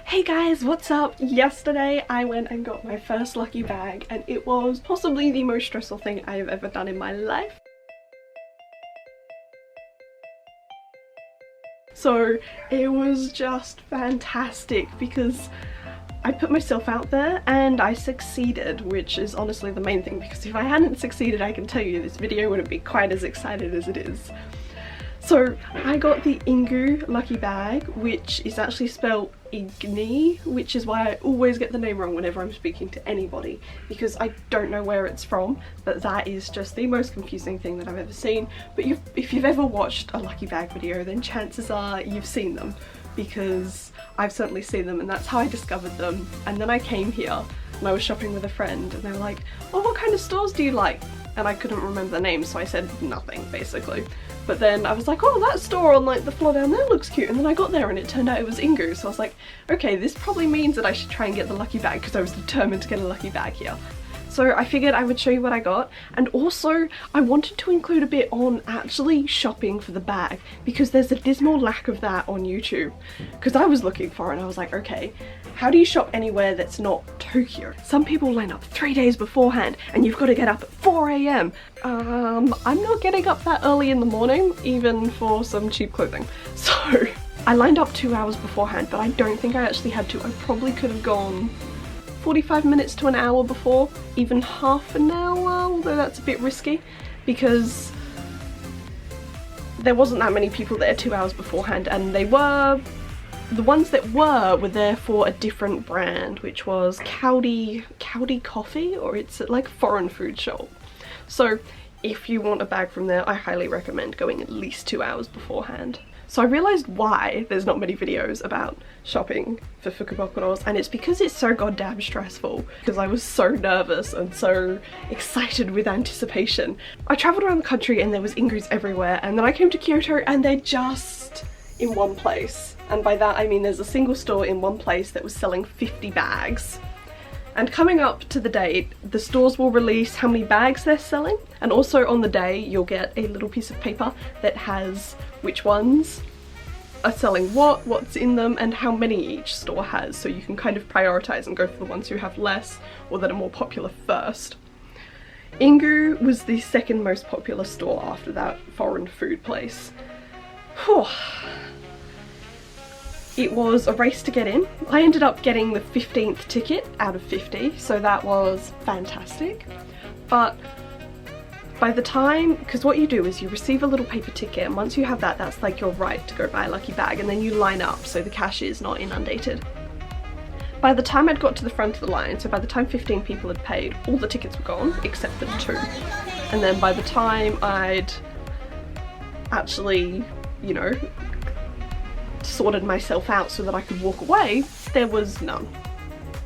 Hey guys, what's up? Yesterday I went and got my first lucky bag and it was possibly the most stressful thing I have ever done in my life. So it was just fantastic because I put myself out there and I succeeded, which is honestly the main thing, because if I hadn't succeeded, I can tell you this video wouldn't be quite as excited as it is. So I got the Ingni lucky bag, which is actually spelled Ingni, which is why I always get the name wrong whenever I'm speaking to anybody, because I don't know where it's from, but that is just the most confusing thing that I've ever seen. But if you've ever watched a lucky bag video, then chances are you've seen them, because I've certainly seen them, and that's how I discovered them. And then I came here and I was shopping with a friend and they were like, oh, what kind of stores do you like? And I couldn't remember the name, so I said nothing basically. But then I was like, oh, that store on like the floor down there looks cute, and then I got there and it turned out it was Ingni, so I was like, okay, this probably means that I should try and get the lucky bag, because I was determined to get a lucky bag here. So I figured I would show you what I got, and also I wanted to include a bit on actually shopping for the bag, because there's a dismal lack of that on YouTube. Because I was looking for it and I was like, okay, how do you shop anywhere that's not Tokyo? Some people line up 3 days beforehand and you've got to get up at 4 AM. I'm not getting up that early in the morning, even for some cheap clothing. So I lined up 2 hours beforehand, but I don't think I actually had to. I probably could have gone 45 minutes to an hour before, even half an hour, although that's a bit risky because there wasn't that many people there 2 hours beforehand, and the ones that were there for a different brand, which was Kyoto Coffee, or it's like a foreign food shop. So if you want a bag from there, I highly recommend going at least 2 hours beforehand. So I realised why there's not many videos about shopping for fukubukuros, and it's because it's so goddamn stressful, because I was so nervous and so excited with anticipation. I travelled around the country and there was Ingnis everywhere, and then I came to Kyoto and they're just in one place. And by that I mean there's a single store in one place that was selling 50 bags. And coming up to the date, the stores will release how many bags they're selling, and also on the day you'll get a little piece of paper that has which ones are selling what's in them, and how many each store has, so you can kind of prioritize and go for the ones who have less or that are more popular first. Ingni was the second most popular store after that foreign food place. Whew. It was a race to get in. I ended up getting the 15th ticket out of 50, so that was fantastic. But by the time, because what you do is you receive a little paper ticket, and once you have that, that's like your right to go buy a lucky bag, and then you line up so the cash is not inundated. By the time I'd got to the front of the line, so by the time 15 people had paid, all the tickets were gone except for 2. And then by the time I'd actually, you know, sorted myself out so that I could walk away, there was none.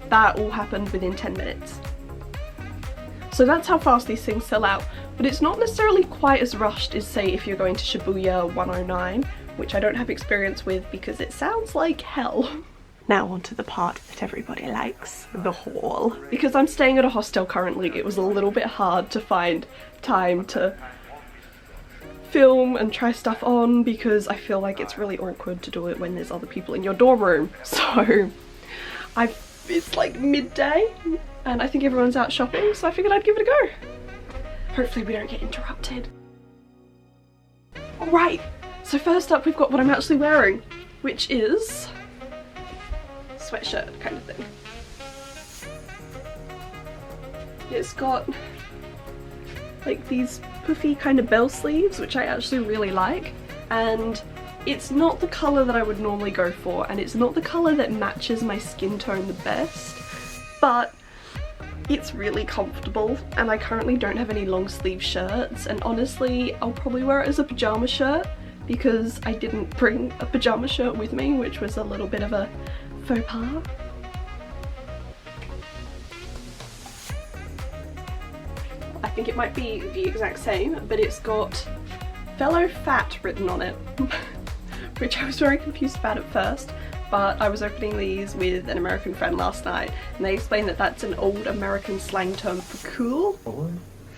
That all happened within 10 minutes. So that's how fast these things sell out, but it's not necessarily quite as rushed as, say, if you're going to Shibuya 109, which I don't have experience with because it sounds like hell. Now on to the part that everybody likes, the haul. Because I'm staying at a hostel currently, it was a little bit hard to find time to film and try stuff on, because I feel like it's really awkward to do it when there's other people in your dorm room. So it's like midday and I think everyone's out shopping, so I figured I'd give it a go. Hopefully we don't get interrupted. Alright, so first up we've got what I'm actually wearing, which is a sweatshirt kind of thing. It's got like these puffy kind of bell sleeves, which I actually really like, and it's not the colour that I would normally go for, and it's not the colour that matches my skin tone the best, but it's really comfortable, and I currently don't have any long sleeve shirts, and honestly I'll probably wear it as a pyjama shirt because I didn't bring a pyjama shirt with me, which was a little bit of a faux pas. I think it might be the exact same, but it's got fellow fat written on it, which I was very confused about at first, but I was opening these with an American friend last night, and they explained that that's an old American slang term for cool.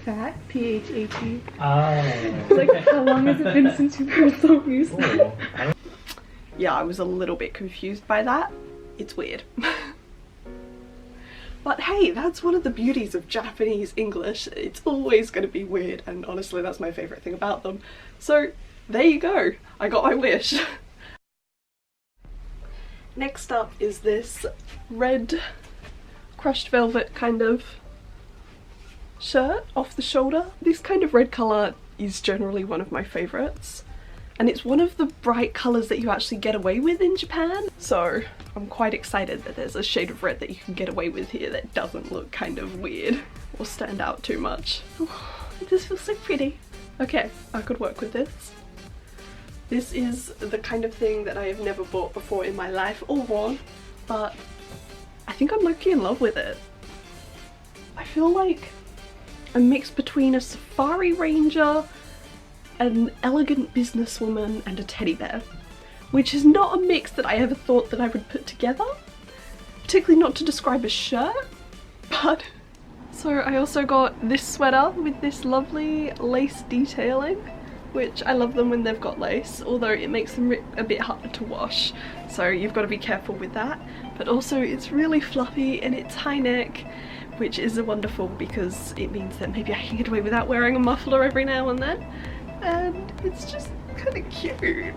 Fat? P-H-A-T. Oh. Like, how long has it been since you've heard those? Yeah, I was a little bit confused by that. it's weird. But hey, that's one of the beauties of Japanese English. It's always going to be weird, and honestly that's my favourite thing about them. So there you go, I got my wish. Next up is this red crushed velvet kind of shirt off the shoulder. This kind of red colour is generally one of my favourites, and it's one of the bright colours that you actually get away with in Japan. So I'm quite excited that there's a shade of red that you can get away with here that doesn't look kind of weird or stand out too much. Oh, this feels so pretty. Okay, I could work with this. This is the kind of thing that I have never bought before in my life or worn, but I think I'm low-key in love with it. I feel like a mix between a safari ranger, an elegant businesswoman, and a teddy bear, which is not a mix that I ever thought that I would put together, particularly not to describe a shirt, but... So I also got this sweater with this lovely lace detailing, which I love them when they've got lace, although it makes them a bit harder to wash, so you've got to be careful with that. But also it's really fluffy and it's high neck, which is wonderful because it means that maybe I can get away without wearing a muffler every now and then, and it's just kind of cute.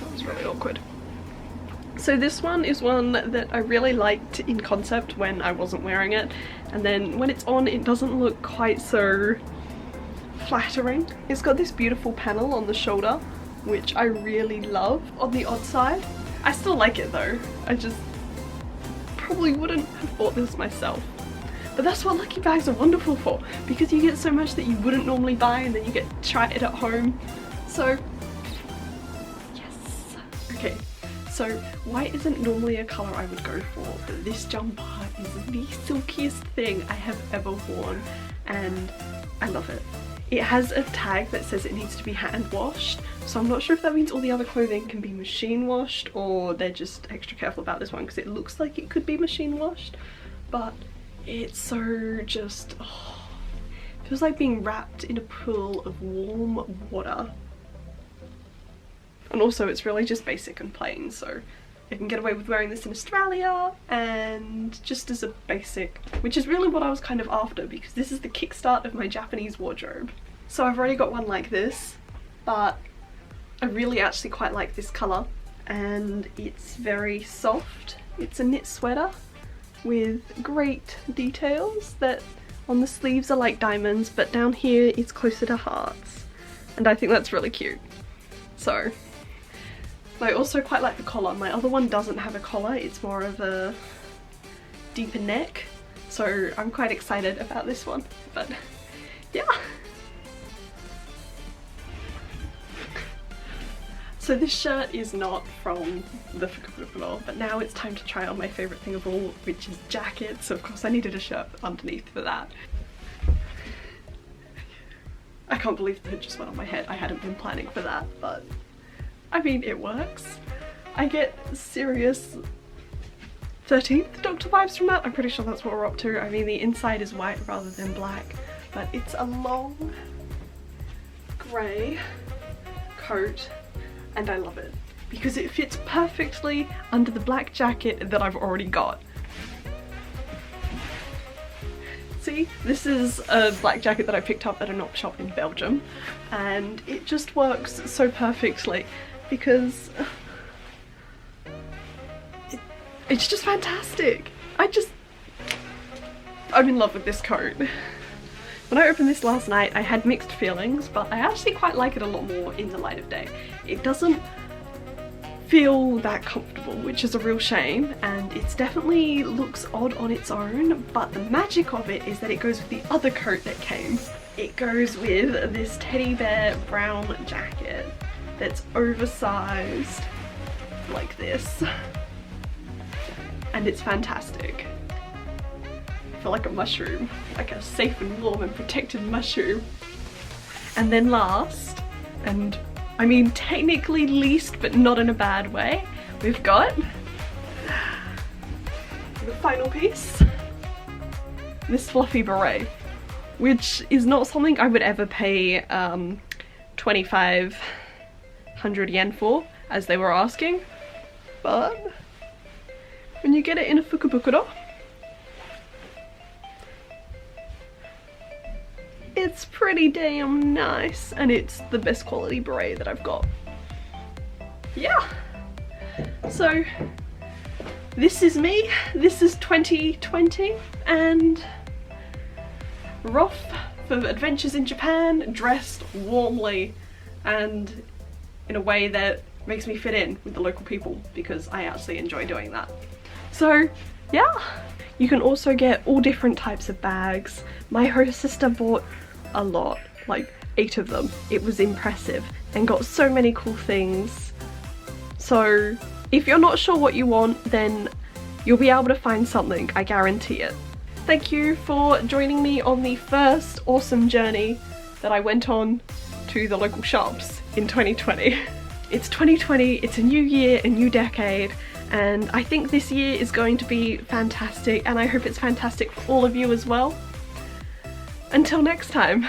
That was really awkward. So this one is one that I really liked in concept when I wasn't wearing it, and then when it's on it doesn't look quite so flattering. It's got this beautiful panel on the shoulder, which I really love on the odd side. I still like it though, I just probably wouldn't have bought this myself. But that's what lucky bags are wonderful for, because you get so much that you wouldn't normally buy and then you get to try it at home. So yes. Okay. So white isn't normally a colour I would go for, but this jumper is the silkiest thing I have ever worn, and I love it. It has a tag that says it needs to be hand washed, so I'm not sure if that means all the other clothing can be machine washed or they're just extra careful about this one because it looks like it could be machine washed, but it's so just, oh, it feels like being wrapped in a pool of warm water. And also it's really just basic and plain, so I can get away with wearing this in Australia and just as a basic, which is really what I was kind of after because this is the kickstart of my Japanese wardrobe. So I've already got one like this, but I really actually quite like this colour, and it's very soft. It's a knit sweater with great details that on the sleeves are like diamonds, but down here it's closer to hearts, and I think that's really cute. So I also quite like the collar. My other one doesn't have a collar, it's more of a deeper neck, so I'm quite excited about this one. But yeah. So this shirt is not from the fukubukuro, but now it's time to try on my favourite thing of all, which is jackets. So of course I needed a shirt underneath for that. I can't believe the hood just went on my head. I hadn't been planning for that, but I mean, it works. I get serious 13th Doctor vibes from that. I'm pretty sure that's what we're up to. I mean, the inside is white rather than black, but it's a long grey coat and I love it because it fits perfectly under the black jacket that I've already got. See, this is a black jacket that I picked up at an op shop in Belgium, and it just works so perfectly because it's just fantastic. I'm in love with this coat. When I opened this last night I had mixed feelings, but I actually quite like it a lot more in the light of day. It doesn't feel that comfortable, which is a real shame, and it definitely looks odd on its own, but the magic of it is that it goes with the other coat that came. It goes with this teddy bear brown jacket that's oversized like this, and it's fantastic. I feel like a mushroom, like a safe and warm and protected mushroom. And then last, and I mean technically least but not in a bad way, we've got the final piece, this fluffy beret. which is not something I would ever pay 2,500 yen for, as they were asking. But when you get it in a fukubukuro, it's pretty damn nice, and it's the best quality beret that I've got. Yeah, so this is me, this is 2020, and we're off for adventures in Japan, dressed warmly and in a way that makes me fit in with the local people, because I actually enjoy doing that. So yeah, you can also get all different types of bags. My host sister bought a lot, like 8 of them. It was impressive and got so many cool things. So if you're not sure what you want, then you'll be able to find something, I guarantee it. Thank you for joining me on the first awesome journey that I went on to the local shops in 2020. It's 2020, it's a new year, a new decade, and I think this year is going to be fantastic, and I hope it's fantastic for all of you as well. Until next time.